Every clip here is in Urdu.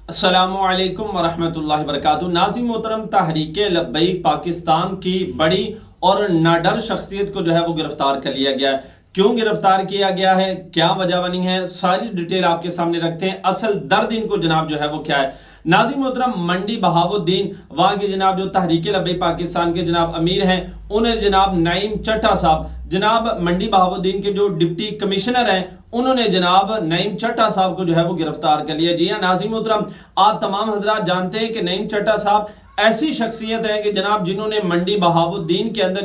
السلام علیکم ورحمۃ اللہ وبرکاتہ۔ ناظرین محترم، تحریک لبیک پاکستان کی بڑی اور ناڈر شخصیت کو وہ گرفتار کر لیا گیا ہے۔ کیوں گرفتار کیا گیا ہے، کیا وجہ بنی ہے، ساری ڈیٹیل آپ کے سامنے رکھتے ہیں۔ اصل درد ان کو وہ کیا ہے۔ ناظرین محترم، منڈی بہاؤالدین وہاں کے جو تحریک لبیک پاکستان کے امیر ہیں، انہیں نعیم چٹھا صاحب منڈی بہاؤالدین کے جو ڈپٹی کمشنر ہیں، انہوں نے نعیم چٹھا صاحب کو وہ گرفتار کر لیا۔ جی ہاں ناظرین محترم، آپ تمام حضرات جانتے ہیں کہ نعیم چٹھا صاحب ایسی شخصیت ہے کہ جنہوں نے منڈی بہاؤالدین کے اندر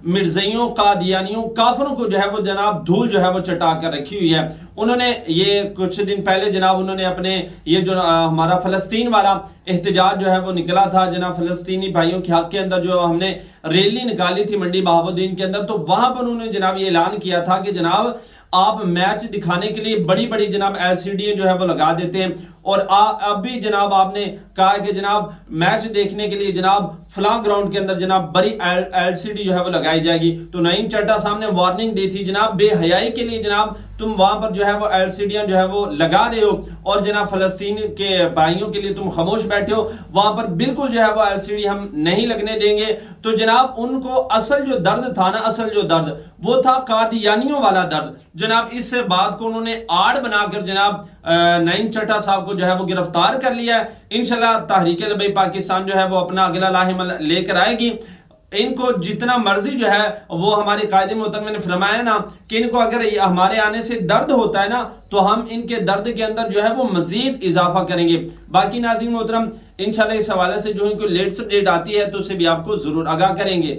مرزائیوں، قادیانیوں، کافروں کو وہ دھول وہ چٹا کر رکھی ہوئی ہے۔ انہوں نے یہ کچھ دن پہلے انہوں نے اپنے یہ جو ہمارا فلسطین والا احتجاج وہ نکلا تھا فلسطینی بھائیوں کے حق کے اندر، جو ہم نے ریلی نکالی تھی منڈی بہاؤالدین کے اندر، تو وہاں پر انہوں نے یہ اعلان کیا تھا کہ آپ میچ دکھانے کے لیے بڑی بڑی ایل سی ڈی وہ لگا دیتے ہیں، اور اب بھی آپ نے کہا کہ میچ دیکھنے کے لیے فلاں گراؤنڈ کے اندر بڑی ایل سی ڈی وہ لگائی جائے گی۔ تو نعیم چٹھا صاحب نے وارننگ دی تھی، بے حیائی کے لیے تم وہاں پر وہ ایل سی ڈیاں وہ لگا رہے ہو، اور فلسطین کے بھائیوں کے لیے تم خاموش بیٹھے ہو، وہاں پر بالکل وہ ایل سی ڈی ہم نہیں لگنے دیں گے۔ تو ان کو اصل جو درد تھا اصل جو درد وہ تھا قادیانیوں والا درد۔ اس بات کو انہوں نے آڑ بنا کر نعیم چٹھا صاحب کو وہ گرفتار کر لیا ہے۔ انشاءاللہ تحریک لبیک پاکستان وہ اپنا اگلا لاحم لے کر آئے گی۔ ان کو جتنا مرضی وہ ہمارے قائد محترم نے فرمایا نا کہ ان کو اگر ہمارے آنے سے درد ہوتا ہے تو ہم ان کے درد کے اندر وہ مزید اضافہ کریں گے۔ باقی ناظرین محترم، انشاءاللہ اس حوالے سے کوئی لیٹسٹ اپڈیٹ آتی ہے تو اسے بھی آپ کو ضرور آگاہ کریں گے۔